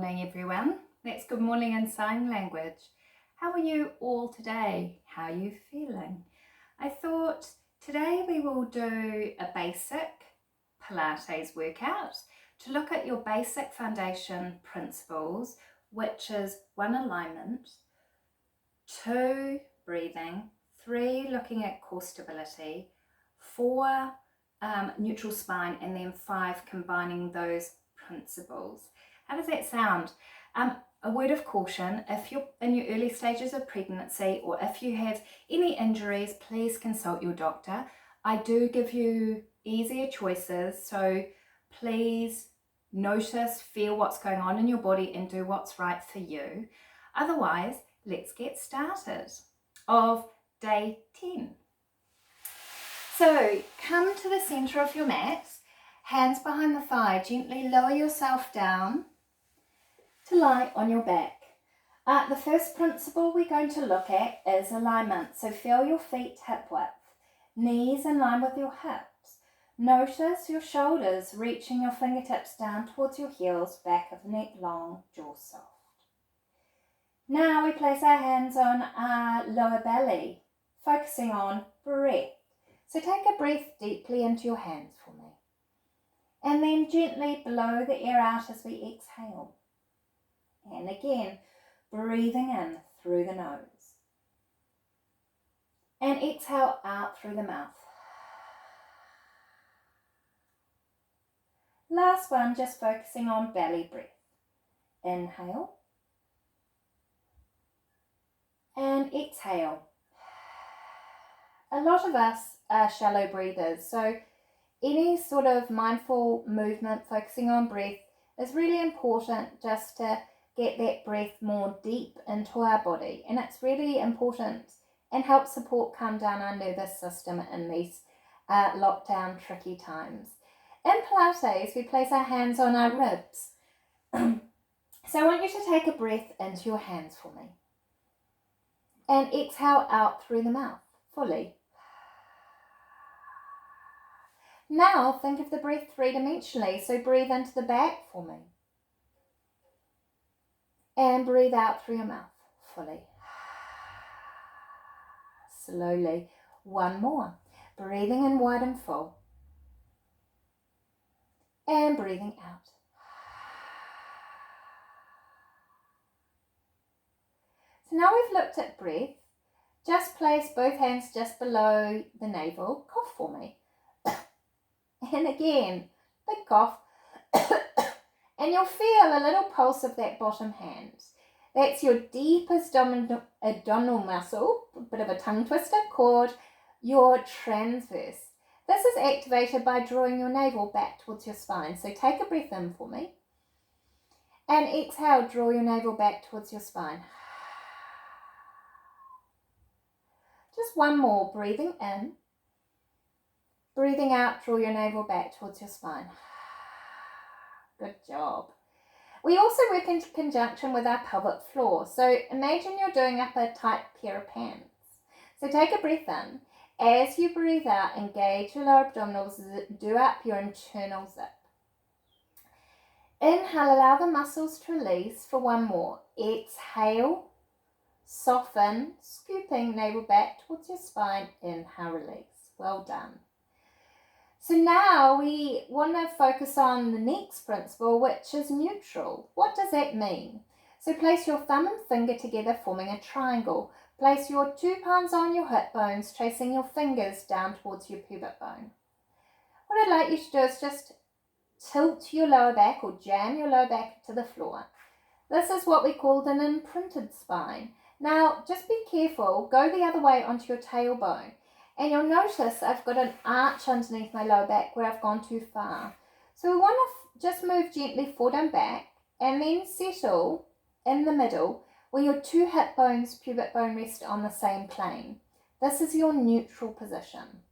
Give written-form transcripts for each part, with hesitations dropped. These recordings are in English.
morning, everyone. That's good morning in sign language. How are you all today? How are you feeling? I thought today we will do a basic Pilates workout to look at your basic foundation principles, which is 1, alignment, 2, breathing, 3, looking at core stability, 4, neutral spine, and then 5, combining those principles. How does that sound? A word of caution: if you're in your early stages of pregnancy or if you have any injuries, please consult your doctor. I do give you easier choices, so please notice, feel what's going on in your body and do what's right for you. Otherwise, let's get started of day 10. So come to the center of your mat, hands behind the thigh, gently lower yourself down to lie on your back. The first principle we're going to look at is alignment. So feel your feet hip width, knees in line with your hips. Notice your shoulders reaching your fingertips down towards your heels, back of the neck long, jaw soft. Now we place our hands on our lower belly, focusing on breath. So take a breath deeply into your hands for me. And then gently blow the air out as we exhale. And again, breathing in through the nose. And exhale out through the mouth. Last one, just focusing on belly breath. Inhale. And exhale. A lot of us are shallow breathers, so any sort of mindful movement focusing on breath is really important, just to get that breath more deep into our body. And it's really important and helps support calm down our nervous system in these lockdown tricky times. In Pilates, we place our hands on our ribs. So I want you to take a breath into your hands for me. And exhale out through the mouth fully. Now think of the breath three-dimensionally. So breathe into the back for me. And breathe out through your mouth fully. Slowly. One more. Breathing in wide and full. And breathing out. So now we've looked at breath. Just place both hands just below the navel. Cough for me. And again, big cough. And you'll feel a little pulse of that bottom hand. That's your deepest abdominal muscle, a bit of a tongue twister, called your transverse. This is activated by drawing your navel back towards your spine. So take a breath in for me. And exhale, draw your navel back towards your spine. Just one more, breathing in. Breathing out, draw your navel back towards your spine. Good job. We also work in conjunction with our pelvic floor. So imagine you're doing up a tight pair of pants. So take a breath in. As you breathe out, engage your lower abdominals, do up your internal zip. Inhale, allow the muscles to release for one more. Exhale, soften, scooping navel back towards your spine. Inhale, release. Well done. So now we want to focus on the next principle, which is neutral. What does that mean? So place your thumb and finger together, forming a triangle. Place your 2 palms on your hip bones, tracing your fingers down towards your pubic bone. What I'd like you to do is just tilt your lower back or jam your lower back to the floor. This is what we call an imprinted spine. Now, just be careful. Go the other way onto your tailbone. And you'll notice I've got an arch underneath my lower back where I've gone too far. So we want to just move gently forward and back, and then settle in the middle where your 2 hip bones, pubic bone, rest on the same plane. This is your neutral position.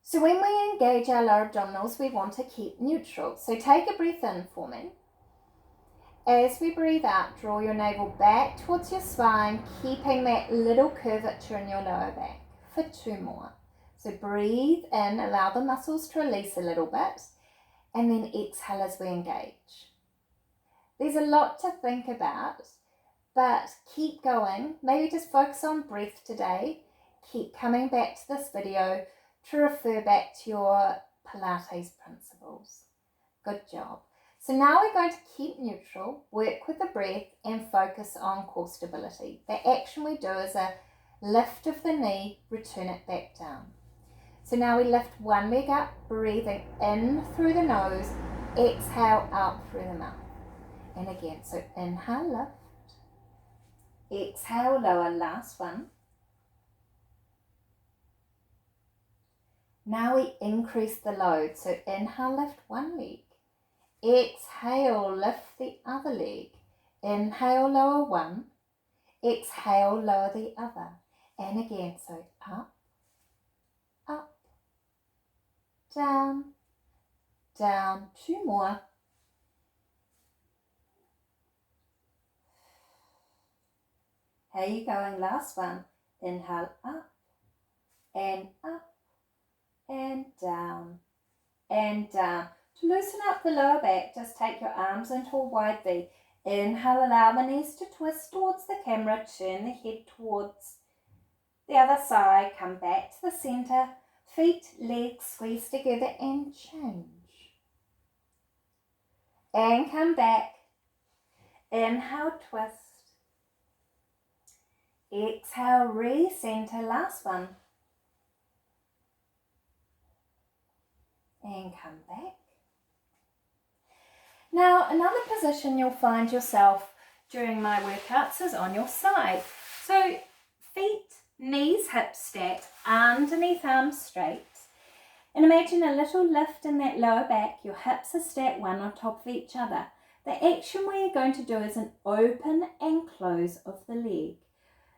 So when we engage our lower abdominals, we want to keep neutral. So take a breath in for me. As we breathe out, draw your navel back towards your spine, keeping that little curvature in your lower back. For 2 more. So breathe in, allow the muscles to release a little bit, and then exhale as we engage. There's a lot to think about, but keep going. Maybe just focus on breath today. Keep coming back to this video to refer back to your Pilates principles. Good job. So now we're going to keep neutral, work with the breath and focus on core stability. The action we do is a lift of the knee, return it back down. So now we lift one leg up, breathing in through the nose, exhale out through the mouth. And again, so inhale, lift, exhale, lower, last one. Now we increase the load, so inhale, lift one leg, exhale, lift the other leg, inhale, lower one, exhale, lower the other, and again, so up, up, down, down, two more, how are you going? Last one, inhale, up, and down, and down. To loosen up the lower back, just take your arms into a wide V. Inhale, allow the knees to twist towards the camera, turn the head towards the other side, come back to the center, feet, legs squeeze together and change. And come back. Inhale, twist. Exhale, re-center, last one. And come back. Now, another position you'll find yourself during my workouts is on your side. So feet, knees, hips stacked, underneath arms straight. And imagine a little lift in that lower back. Your hips are stacked one on top of each other. The action we're going to do is an open and close of the leg.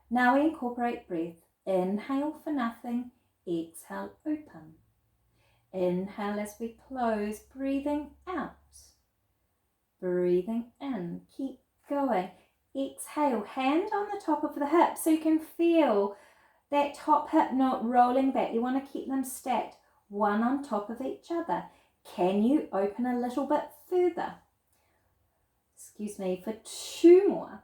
Now we incorporate breath. Inhale for nothing, exhale, open. Inhale as we close, breathing out. Breathing in, keep going. Exhale, hand on the top of the hip so you can feel that top hip not rolling back. You want to keep them stacked, one on top of each other. Can you open a little bit further? Excuse me, for two more.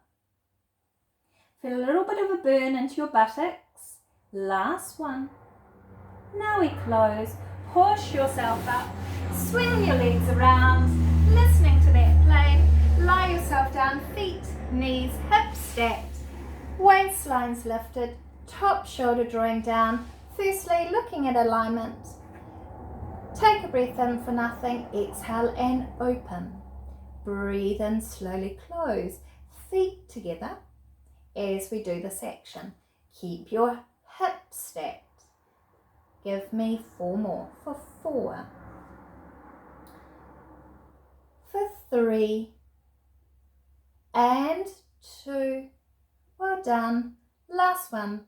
Feel a little bit of a burn into your buttocks. Last one. Now we close. Push yourself up. Swing your legs around. Listening to that plane. Lie yourself down. Feet, knees, hips stacked. Waistlines lifted. Top shoulder drawing down. Firstly, looking at alignment. Take a breath in for nothing. Exhale and open. Breathe in, slowly close. Feet together as we do this action. Keep your hips stacked. Give me four more. For 4. For 3. And 2. Well done. Last one.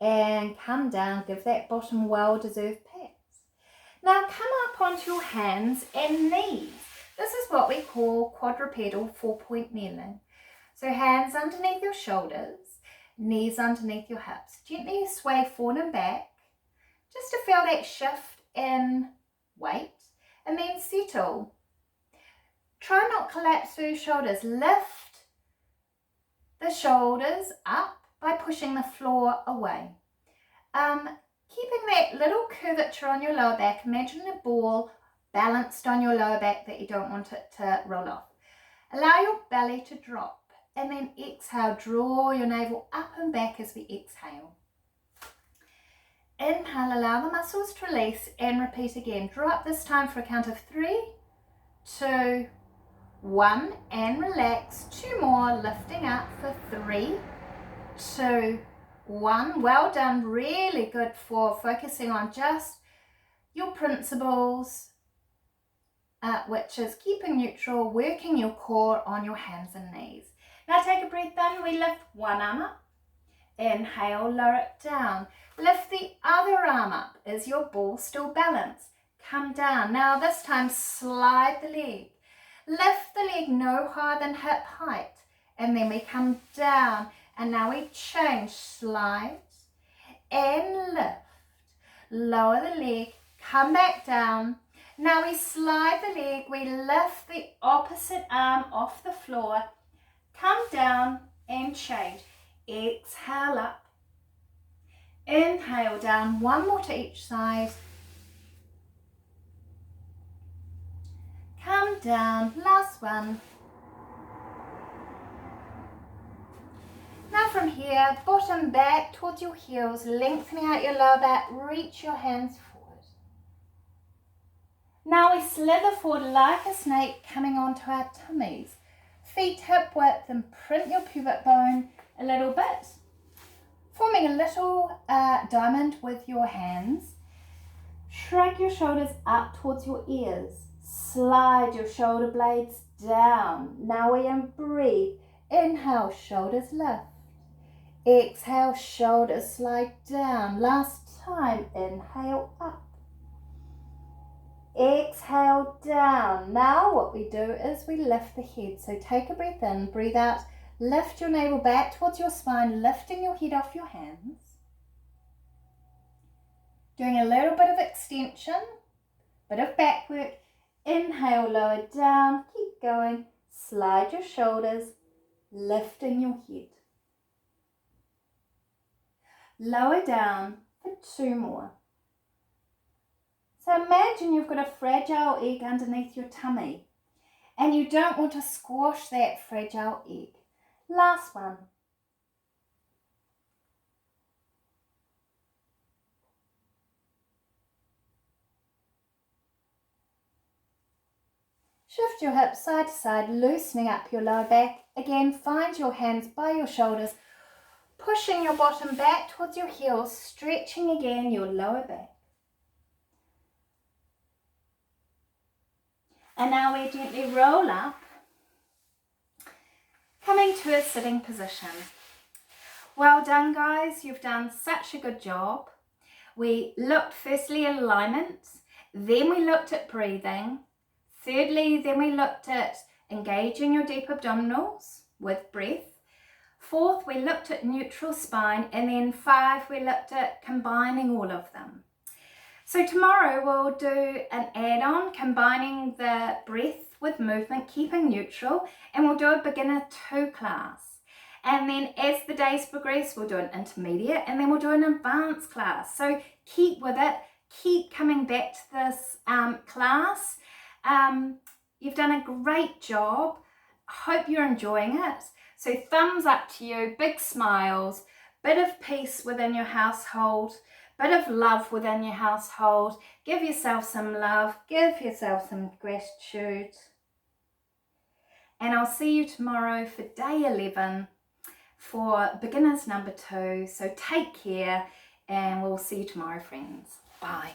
And come down. Give that bottom well-deserved pats. Now come up onto your hands and knees. This is what we call quadrupedal 4-point kneeling. So hands underneath your shoulders, knees underneath your hips. Gently sway forward and back, just to feel that shift in weight, and then settle. Try not collapse through your shoulders. Lift the shoulders up by pushing the floor away. Keeping that little curvature on your lower back. Imagine a ball balanced on your lower back that you don't want it to roll off. Allow your belly to drop. And then exhale, draw your navel up and back as we exhale. Inhale, allow the muscles to release and repeat again. Draw up this time for a count of 3, 2, 1 and relax. 2 more, lifting up for 3, 2, 1. Well done, really good for focusing on just your principles, which is keeping neutral, working your core on your hands and knees. Now take a breath in, we lift one arm up, inhale, lower it down. Lift the other arm up. Is your ball still balanced? Come down. Now this time slide the leg. Lift the leg no higher than hip height. And then we come down. And now we change. Slide and lift. Lower the leg. Come back down. Now we slide the leg, we lift the opposite arm off the floor, come down and change. Exhale up. Inhale down, one more to each side. Come down, last one. Now from here, bottom back towards your heels, lengthening out your lower back, reach your hands forward. Now we slither forward like a snake, coming onto our tummies. Feet hip width and print your pubic bone a little bit. Forming a little diamond with your hands. Shrug your shoulders up towards your ears. Slide your shoulder blades down. Now we breathe. Inhale, shoulders lift. Exhale, shoulders slide down. Last time, inhale up. Exhale down. Now what we do is we lift the head. So take a breath in, breathe out. Lift your navel back towards your spine, lifting your head off your hands. Doing a little bit of extension, bit of back work. Inhale, lower down, keep going. Slide your shoulders, lifting your head. Lower down for 2 more. So imagine you've got a fragile egg underneath your tummy and you don't want to squash that fragile egg. Last one. Shift your hips side to side, loosening up your lower back. Again, find your hands by your shoulders, pushing your bottom back towards your heels, stretching again your lower back. And now we gently roll up, coming to a sitting position. Well done, guys. You've done such a good job. We looked firstly at alignment, then we looked at breathing. Thirdly, then we looked at engaging your deep abdominals with breath. Fourth, we looked at neutral spine. And then 5, we looked at combining all of them. So tomorrow we'll do an add-on combining the breath with movement, keeping neutral, and we'll do a beginner 2 class. And then as the days progress, we'll do an intermediate, and then we'll do an advanced class. So keep with it, keep coming back to this class. You've done a great job. Hope you're enjoying it. So thumbs up to you, big smiles, bit of peace within your household, bit of love within your household. Give yourself some love, give yourself some gratitude. And I'll see you tomorrow for day 11 for beginners number 2. So take care and we'll see you tomorrow, friends. Bye.